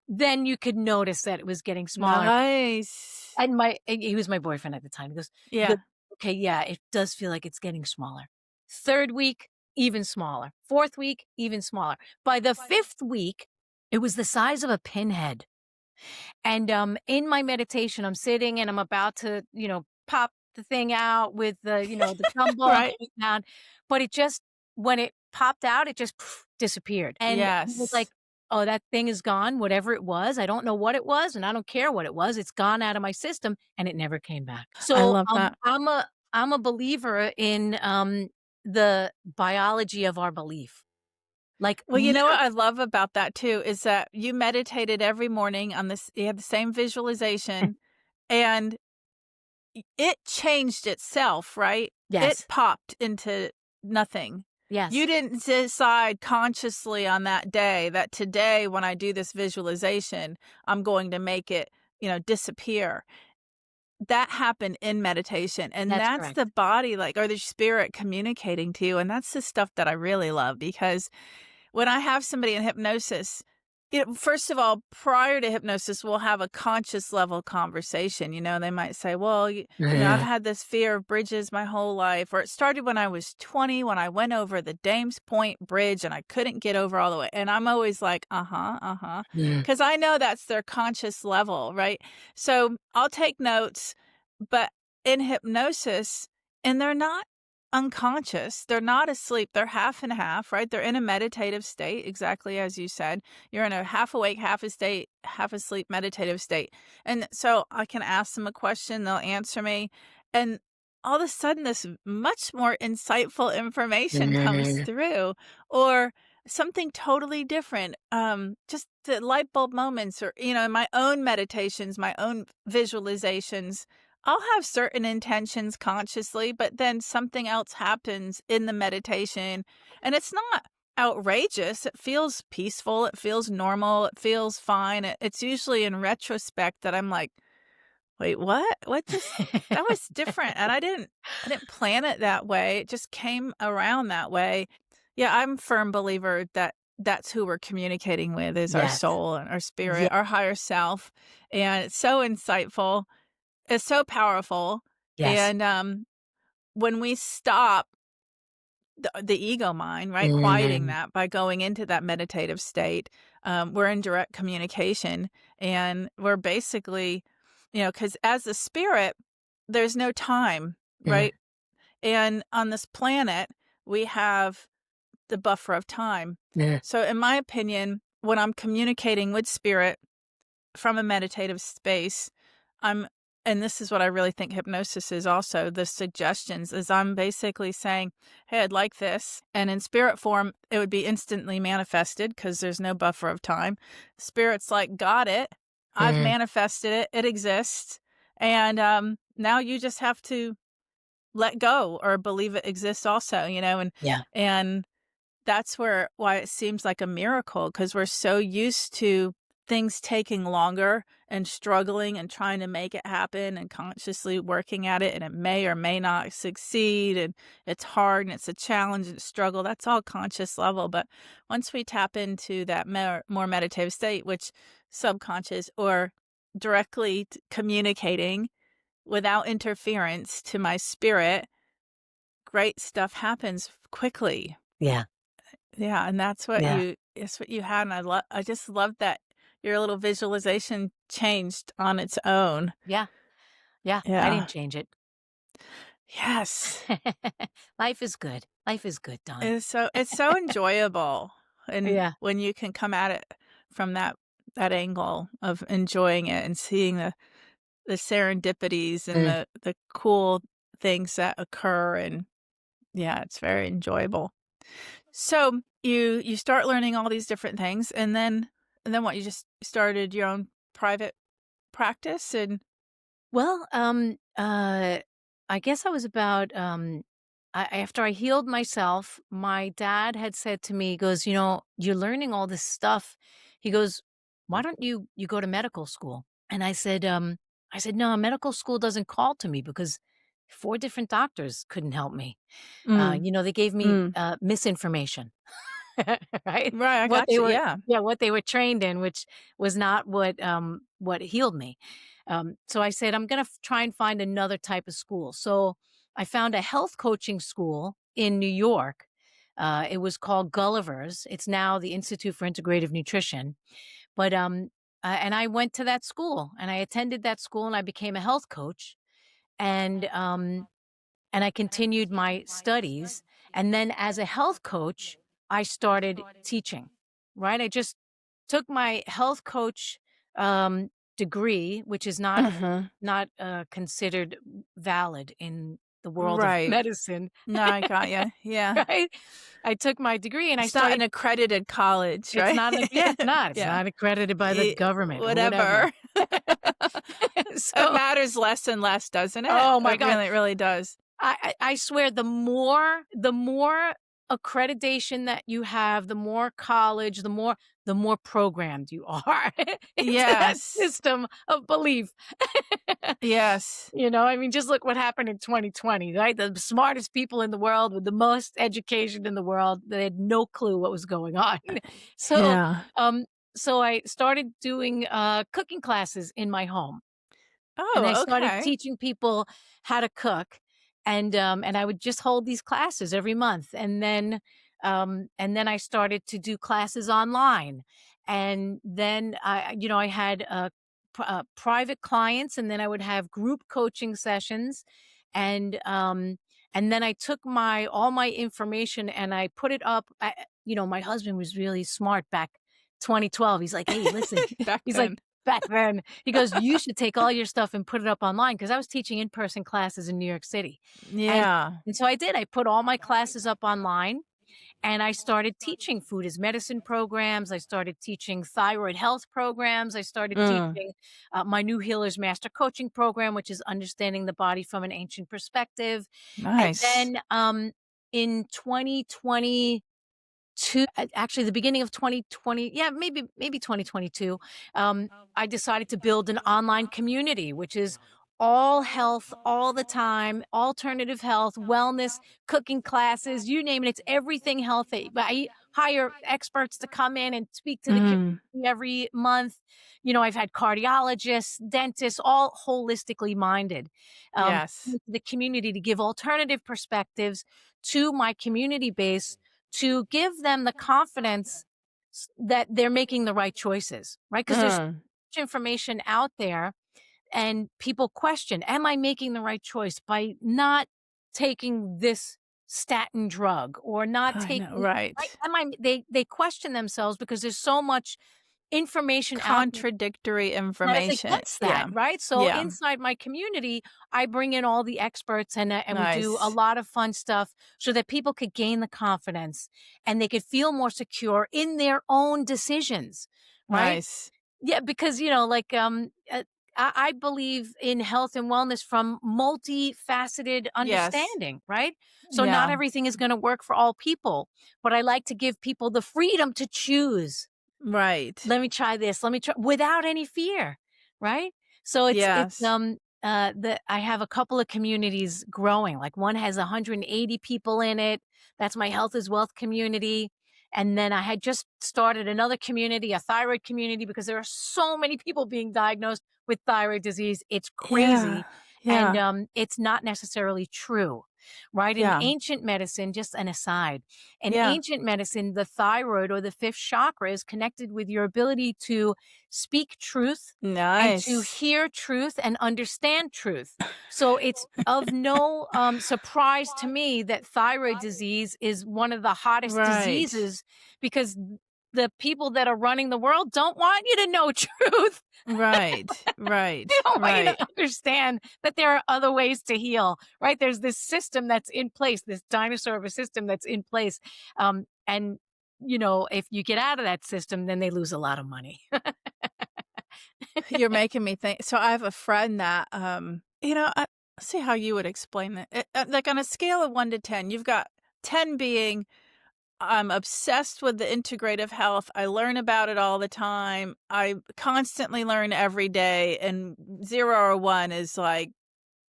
then you could notice that it was getting smaller. Nice. And he was my boyfriend at the time. He goes, Yeah. "Okay, yeah, it does feel like it's getting smaller." 3rd week, even smaller. 4th week, even smaller. By the 5th week, it was the size of a pinhead. And, in my meditation, I'm sitting and I'm about to, pop the thing out with the gumball Right? going down, but when it popped out, it just disappeared. And he was like, Yes. "Oh, that thing is gone, whatever it was. I don't know what it was, and I don't care what it was. It's gone out of my system," and it never came back. I So, love that. I'm a believer in, the biology of our belief. Like, Well, you know what literally. I love about that too is that you meditated every morning on this you had the same visualization and it changed itself, right? It Yes. popped into nothing. You Yes. didn't decide consciously on that day that today when I do this visualization, I'm going to make it, disappear. That happened in meditation, and That's that's the correct. body, like, or the spirit communicating to you, and that's the stuff that I really love because when I have somebody in hypnosis, first of all, prior to hypnosis, we'll have a conscious level conversation. They might say, well, I've had this fear of bridges my whole life, or it started when I was 20, when I went over the Dames Point Bridge and I couldn't get over all the way. And I'm always like, uh huh, Yeah. because I know that's their conscious level, right? So I'll take notes, but in hypnosis, and they're not unconscious. They're not asleep. They're half and half, right? They're in a meditative state, exactly as you said. You're in a half awake, half asleep meditative state. And so I can ask them a question, they'll answer me. And all of a sudden, this much more insightful information comes through, or something totally different. Just the light bulb moments, or, in my own meditations, my own visualizations. I'll have certain intentions consciously, but then something else happens in the meditation and it's not outrageous. It feels peaceful. It feels normal. It feels fine. It's usually in retrospect that I'm like, wait, what? That was different. And I didn't plan it that way. It just came around that way. Yeah, I'm a firm believer that that's who we're communicating with is our Yes. soul and our Ye spirit, our higher self. And it's so insightful. It's so powerful, yes. and, when we stop the ego mind, right, quieting Mhm. that by going into that meditative state, we're in direct communication, and we're basically because as a spirit, there's no time, Mhm. right? And on this planet, we have the buffer of time. Yeah. So, in my opinion, when I'm communicating with spirit from a meditative space, I'm and this is what I really think hypnosis is also, the suggestions is I'm basically saying, "Hey, I'd like this." And in spirit form, it would be instantly manifested because there's no buffer of time. Spirit's like, "Got it. I've Mhm. manifested it. It exists. And now you just have to let go or believe it exists also, Yeah. and that's why it seems like a miracle because 'cause we're so used to things taking longer and struggling and trying to make it happen and consciously working at it, and it may or may not succeed, and it's hard, and it's a challenge and struggle. That's all conscious level, but once we tap into that more meditative state, which subconscious or directly communicating without interference to my spirit, great stuff happens quickly. Yeah. Yeah, and Yeah. it's what you had, and I just love that your little visualization changed on its own. Yeah. Yeah. I Yeah. didn't change it. Yes. Life is good. Life is good, Don. It's so enjoyable, and Yeah. when you can come at it from that angle of enjoying it and seeing the serendipities and Mm. the cool things that occur, and yeah, it's very enjoyable. So, you start learning all these different things, and then what? You just started your own private practice and Well, I guess I was about after I healed myself, my dad had said to me, he goes, you're learning all this stuff. He goes, why don't you go to medical school? And I said, no, medical school doesn't call to me because four different doctors couldn't help me. mm, They gave me mm. misinformation. Right? Right, I got you, yeah. What they were trained in, which was not what healed me. So I said, I'm gonna try and find another type of school. So I found a health coaching school in New York. It was called Gulliver's. It's now the Institute for Integrative Nutrition. But and I went to that school and I attended that school and I became a health coach. And and I continued my studies. And then as a health coach, I started teaching, right? I just took my health coach degree, which is Mhm. not considered valid in the world of Right. medicine, No, I got you, yeah. right? I took my degree and I It's not an started. accredited college, It's right? not. Yeah, it's not. It's Yeah. not accredited by the government or whatever. Whatever. It So, matters less and less, doesn't it? oh my It god, really does. I swear the more accreditation that you have, the more college, the more programmed you are into that Yes. system of belief. Yes. I mean, just look what happened in 2020, right? The smartest people in the world with the most education in the world, they had no clue what was going on. So, Yeah. um, so I started doing cooking classes in my home. And I Oh, started okay. teaching people how to cook, and I would just hold these classes every month, and then I started to do classes online, and then I had private clients, and then I would have group coaching sessions, and then I took my all my information and I put it up. My husband was really smart back 2012. He's like, hey, listen, Back he's like then. back then. He goes, "You should take all your stuff and put it up online," because I was teaching in-person classes in New York City. And Yeah. and so I did. I put all my classes up online, and I started teaching food as medicine programs. I started teaching thyroid health programs. I started Mm. teaching my new Healers Master Coaching program, which is understanding the body from an ancient perspective. And Nice. then, in 2022, actually the beginning of 2020, yeah, maybe 2022, I decided to build an online community, which is all health all the time, alternative health, wellness, cooking classes, you name it. It's everything healthy. But I hire experts to come in and speak to the Mm. community every month. I've had cardiologists, dentists, all holistically minded, Yes. into the community to give alternative perspectives to my community base, to give them the confidence that they're making the right choices, right? Because there's so Mm. much information out there, And people question, am I making the right choice by not taking this statin drug or not I know, taking, right? right. They question themselves because there's so much information out Contradictory that is information. against that, Yeah. right? So Yeah. inside my community, I bring in all the experts and we do a Nice. lot of fun stuff so that people could gain the confidence and they could feel more secure in their own decisions, right? Nice. Yeah, because I believe in health and wellness from multifaceted Yes. understanding, right? So not Yeah. everything is going to work for all people, but I like to give people the freedom to choose. Right. Let me try this. Let me try without any fear, right? So Yes. I have a couple of communities growing. Like one has 180 people in it. That's my health is wealth community. And then I had just started another community, a thyroid community, because there are so many people being diagnosed with thyroid disease. It's Yeah. crazy. And Yeah. it's not necessarily true, right? In Yeah. ancient medicine, just an aside, in Yeah. ancient medicine, the thyroid or the fifth chakra is connected with your ability to speak truth and to Nice. hear truth and understand truth. So it's of no surprise to me that thyroid disease is one of the hottest Right. diseases because the people that are running the world don't want you to know truth. Right. They Right. don't want you to Right. understand that there are other ways to heal, right? There's this system that's in place, this dinosaur of a system that's in place. And, if you get out of that system, then they lose a lot of money. You're making me think. So I have a friend that, I see how you would explain that. Like on a scale of 1 to 10, you've got 10 being I'm obsessed with the integrative health. I learn about it all the time. I constantly learn every day. And 0 or 1 is like,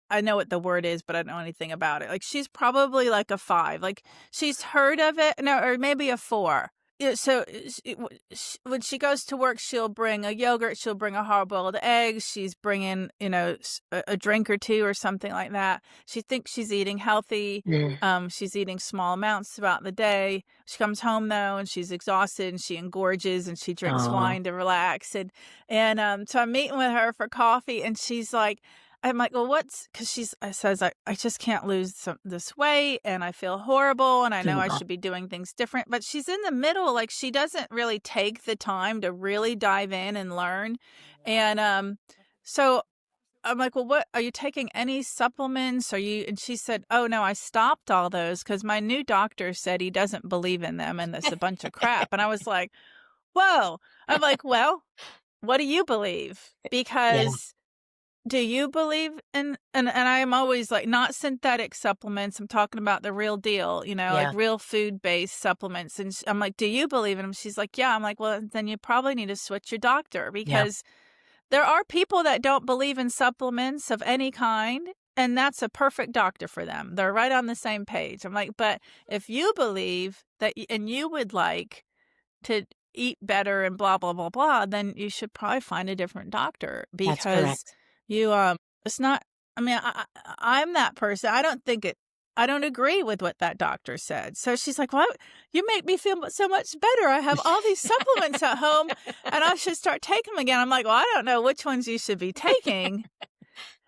I know what the word is, but I don't know anything about it. Like she's probably like a 5. Like she's heard of it, no, or maybe a 4. Yeah, so when she goes to work, she'll bring a yogurt, she'll bring a hard-boiled egg, she's bringing, a drink or 2 or something like that. She thinks she's eating healthy. She's eating small amounts throughout the day. She comes home though, and she's exhausted, and she engorges, and she drinks Oh, wine to relax. And so I'm meeting with her for coffee, and she's like, I'm like, well, because I says, I just can't lose this weight and I feel horrible and I know I should be doing things different. But she's in the middle, like she doesn't really take the time to really dive in and learn. And so I'm like, well, what are you taking any supplements? And she said, oh, no, I stopped all those because my new doctor said he doesn't believe in them and it's a bunch of crap. And I was like, whoa. I'm like, well, what do you believe? yeah, Because do you believe in and I am always like, not synthetic supplements, I'm talking about the real deal, like yeah, real food-based supplements, and I'm like, "Do you believe in them?" She's like, "Yeah." I'm like, "Well, then you probably need to switch your doctor yeah, because there are people that don't believe in supplements of any kind, and that's a perfect doctor for them. They're right on the same page." I'm like, "But if you believe that and you would like to eat better and blah, blah, blah, blah, then you should probably find a different doctor that's because correct. it's not, I mean, I'm that person. I don't agree with what that doctor said. So she's like, well, you make me feel so much better. I have all these supplements at home and I should start taking them again. I'm like, well, I don't know which ones you should be taking.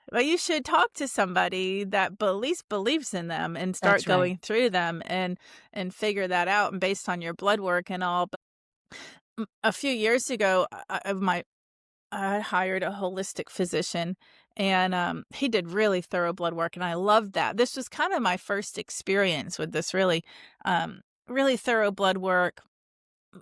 But you should talk to somebody that at least believes in them and start That's right. going through them and figure that out and based on your blood work and all. A few years ago, I hired a holistic physician, and he did really thorough blood work, and I loved that. This was kind of my first experience with this really thorough blood work,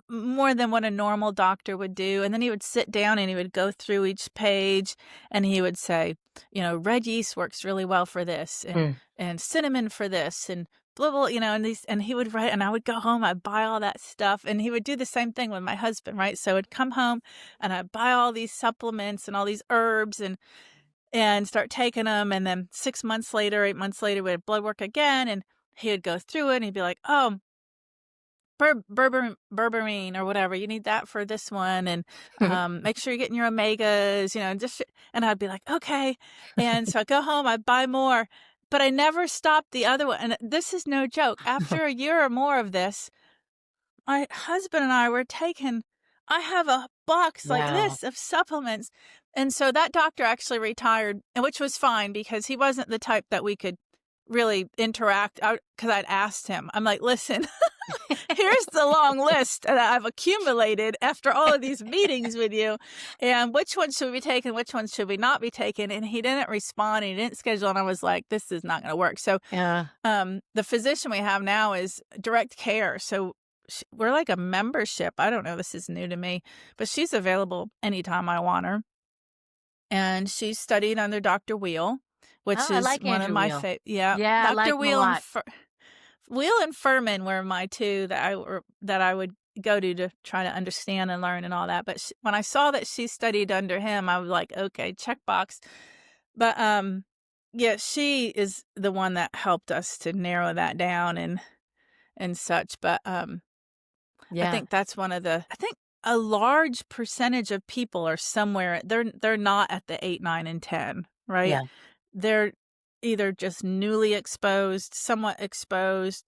more than what a normal doctor would do. And then he would sit down and he would go through each page, and he would say, red yeast works really well for this, Mm. and cinnamon for this, and blah, blah, and he would write, and I would go home, I'd buy all that stuff. And he would do the same thing with my husband, right? So I'd come home and I'd buy all these supplements and all these herbs and start taking them. And then 6 months later, 8 months later, we had blood work again. And he would go through it and he'd be like, oh, berberine or whatever, you need that for this one. And make sure you're getting your omegas, and I'd be like, okay. And so I go home, I buy more. But I never stopped the other one. And this is no joke. After a year or more of this, my husband and I were taking, I have a box like Wow. this of supplements And so that doctor actually retired, and which was fine because he wasn't the type that we could really interact. Because I'd asked him, I'm like, listen, here's the long list that I've accumulated after all of these meetings with you, and which ones should we be taking, which ones should we not be taking? And he didn't respond, and he didn't schedule, and I was like, this is not going to work. So Yeah. the physician we have now is direct care. So we're like a membership. I don't know. This is new to me, but she's available anytime I want her. And she studied under Dr. Wheel, which Oh, I is like one of Andrew my Wheel. favorite. Yeah, Yeah, I like Dr. him a Wheel lot. Wheel and Furman were my two that I would go to try to understand and learn and all that. But when I saw that she studied under him, I was like, okay, checkbox. But yeah, she is the one that helped us to narrow that down and such. But I Yeah. think that's one of the. I think a large percentage of people are somewhere. They're not at the 8, 9, and 10, right? Yeah. They're either just newly exposed, somewhat exposed,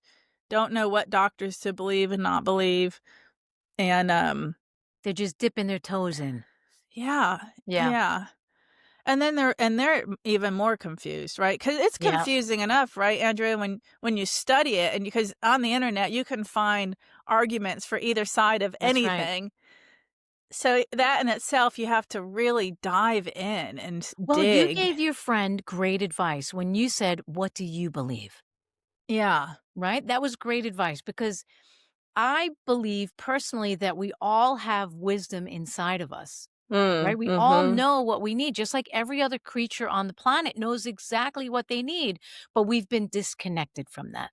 don't know what doctors to believe and not believe, and They're just dipping their toes in. yeah, Yeah. yeah. And then they're even more confused, right? Because it's Yeah. confusing enough, right, Andrea, when you study it, and because on the internet you can find arguments for either side of That's right. anything. So that in itself, you have to really dive in and Well, you dig. gave your friend great advice when you said, "What do you believe?" Yeah. Right? That was great advice because I believe personally that we all have wisdom inside of us. Right? We all Mm-hmm. know what we need, just like every other creature on the planet knows exactly what they need, but we've been disconnected from that.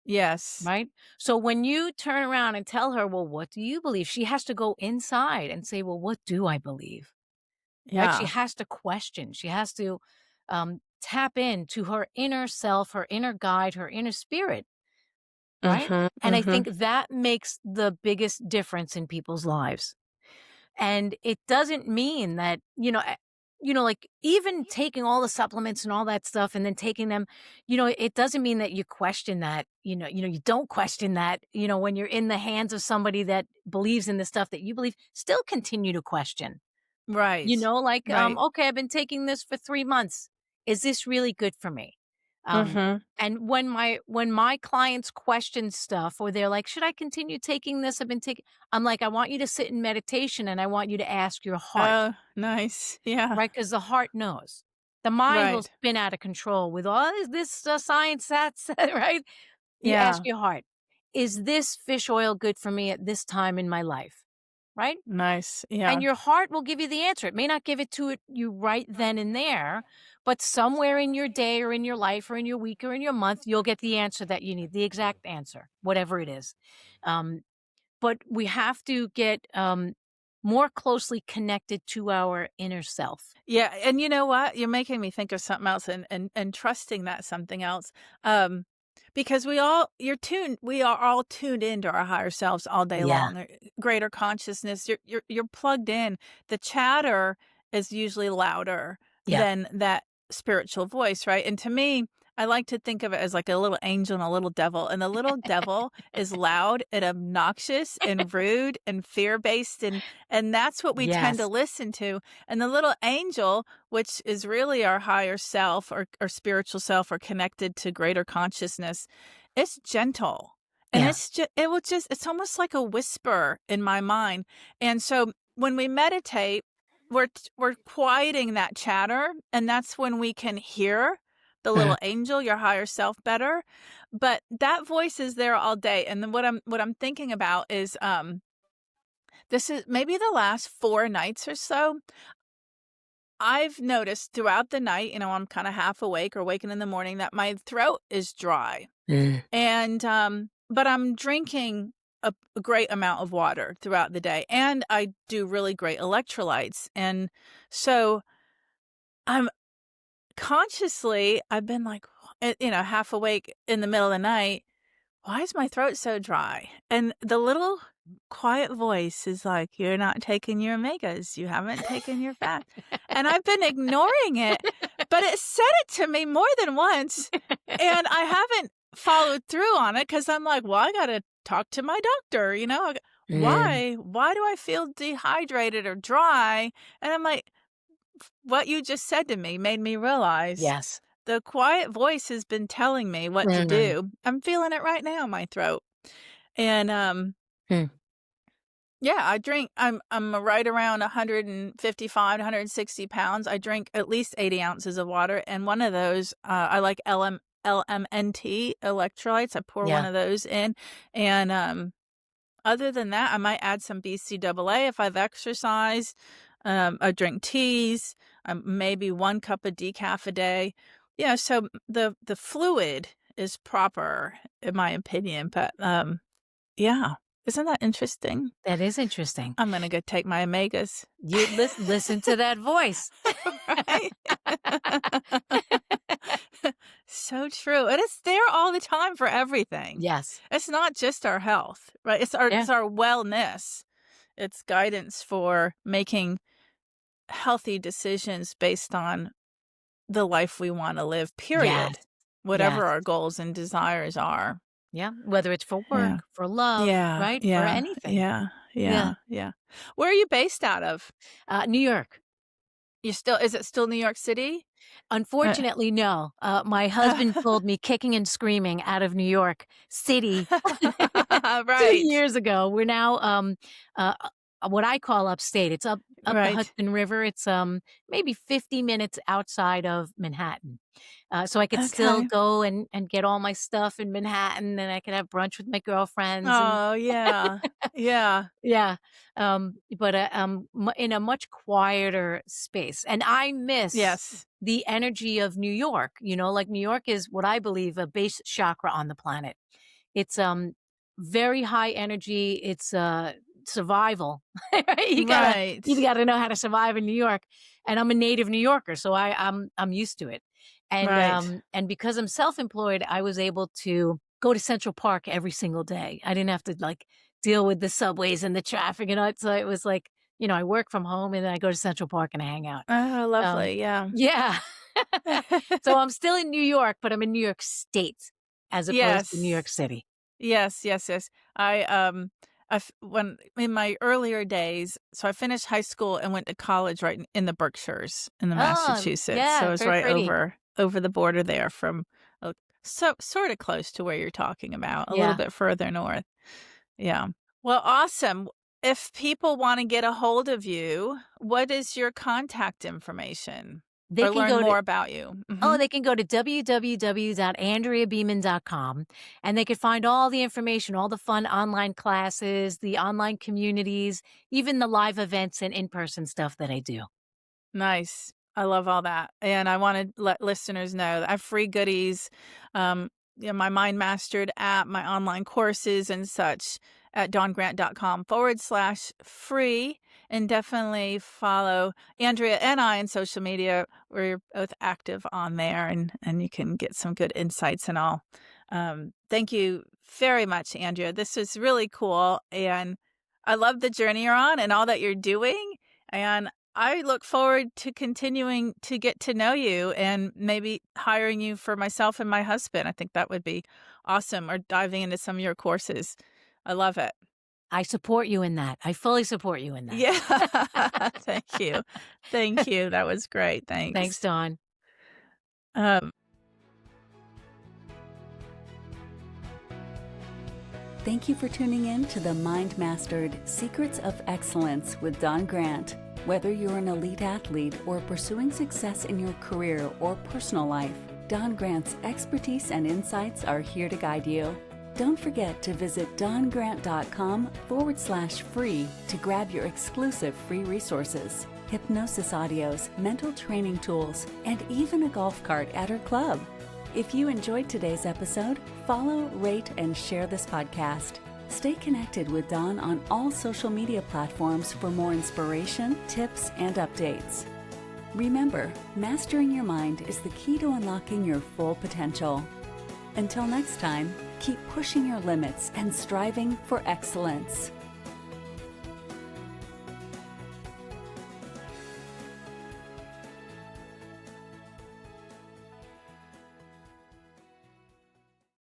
Yes. Right? So when you turn around and tell her, well, what do you believe? She has to go inside and say, well, what do I believe? Right? She Yeah. has to question. She has to tap into her inner self, her inner guide, her inner spirit. Right? Mm-hmm. And I Mm-hmm. think that makes the biggest difference in people's lives. And it doesn't mean that, like even taking all the supplements and all that stuff and then taking them, it doesn't mean that you question that, you don't question that, when you're in the hands of somebody that believes in the stuff that you believe, still continue to question. Right. Right. Okay, I've been taking this for 3 months. Is this really good for me? Mm-hmm. And when my clients question stuff or they're like, should I continue taking this? I'm like, I want you to sit in meditation and I want you to ask your heart, Oh, nice. Yeah. right? Because the heart knows. The mind will Right. spin out of control with all this science that's right. You ask Yeah. your heart, is this fish oil good for me at this time in my life? Right? Nice. Yeah. And your heart will give you the answer. It may not give it to you right then and there, but somewhere in your day or in your life or in your week or in your month, you'll get the answer that you need, the exact answer, whatever it is. But we have to get more closely connected to our inner self. Yeah. And you know what? You're making me think of something else and trusting that something else. Because we are all tuned into our higher selves all day Yeah. long. Greater consciousness. You're plugged in. The chatter is usually louder Yeah. than that spiritual voice, right? And to me, I like to think of it as like a little angel and a little devil. And the little devil is loud and obnoxious and rude and fear-based. And that's what we tend to Yes. listen to. And the little angel, which is really our higher self or spiritual self or connected to greater consciousness, it's gentle. And Yeah. it's almost like a whisper in my mind. And so when we meditate, we're quieting that chatter, and that's when we can hear the little angel, your higher self, better. But that voice is there all day. And then what I'm thinking about is this is maybe the last 4 nights or so. I've noticed throughout the night, I'm kind of half awake or waking in the morning, that my throat is dry. And but I'm drinking a great amount of water throughout the day, and I do really great electrolytes. And so I'm consciously, I've been like, half awake in the middle of the night. Why is my throat so dry? And the little quiet voice is like, you're not taking your omegas. You haven't taken your fat. And I've been ignoring it, but it said it to me more than once. And I haven't followed through on it because I'm like, well, I got to talk to my doctor. Why do I feel dehydrated or dry? And I'm like, what you just said to me made me realize Yes. the quiet voice has been telling me what to Mhm. do. I'm feeling it right now in my throat. And, Hmm. yeah, I'm right around 155, 160 pounds. I drink at least 80 ounces of water, and one of those, I like LMNT electrolytes. I pour one Yeah. of those in, and, other than that, I might add some BCAA if I've exercised. I drink teas, maybe 1 cup of decaf a day. Yeah, so the fluid is proper in my opinion, but, yeah. Isn't that interesting? That is interesting. I'm gonna go take my omegas. You listen to that voice. Right? So true, and it's there all the time for everything. Yes. It's not just our health, right? Yeah. It's our wellness. It's guidance for making healthy decisions based on the life we wanna live, Yes. period. Whatever Yes. our goals and desires are. Yeah. Whether it's for Yeah. work, for love, Yeah, right? For yeah, anything. yeah, Yeah. yeah, yeah. Where are you based out of? New York. Is it still New York City? Uh Unfortunately, no. My husband pulled me kicking and screaming out of New York City 2 Right, years ago. We're now, what I call upstate. It's up the right. Hudson River. It's, maybe 50 minutes outside of Manhattan. So I could still Okay. go and get all my stuff in Manhattan, and I could have brunch with my girlfriends and Oh, yeah. Yeah. yeah, but, mu in a much quieter space, and I miss Yes. the energy of New York, like, New York is what I believe a base chakra on the planet. It's, very high energy, it's, survival, right? You Right. gotta know how to survive in New York, and I'm a native New Yorker, so I'm used to it, Right. and because I'm self-employed, I was able to go to Central Park every single day. I didn't have to, like, deal with the subways and the traffic, so it was like, I work from home, and then I go to Central Park and I hang out. Oh, Um lovely, yeah. Yeah. So I'm still in New York, but I'm in New York State as opposed to New York Yes. City. Yes, yes, yes. When in my earlier days, so I finished high school and went to college right in the Berkshires in the Oh, Massachusetts. So yeah, it was very right pretty. over the border there from, so sort of close to where you're talking about, a little Yeah. bit further north. Yeah. Well, awesome. If people want to get a hold of you, what is your contact information They or can learn go to more about you? they can go to www.andreabeaman.com, and they can find all the information, all the fun online classes, the online communities, even the live events and in-person stuff that I do. Nice. I love all that. And I want to let listeners know that I have free goodies, my Mind Mastered app, my online courses and such at dawngrant.com/free. And definitely follow Andrea and I on social media. We're both active on there and you can get some good insights and all. Thank you very much, Andrea. This is really cool. And I love the journey you're on and all that you're doing. And I look forward to continuing to get to know you and maybe hiring you for myself and my husband. I think that would be awesome, or diving into some of your courses. I love it. I support you in that. I fully support you in that. Yeah. Thank you. Thank you. That was great. Thanks, Thanks. Dawn. Um, Thank you for tuning in to the Mind Mastered Secrets of Excellence with Don Grant. Whether you're an elite athlete or pursuing success in your career or personal life, Don Grant's expertise and insights are here to guide you. Don't forget to visit dongrant.com/free to grab your exclusive free resources, hypnosis audios, mental training tools, and even a golf cart at her club. If you enjoyed today's episode, follow, rate, and share this podcast. Stay connected with Dawn on all social media platforms for more inspiration, tips, and updates. Remember, mastering your mind is the key to unlocking your full potential. Until next time, keep pushing your limits and striving for excellence.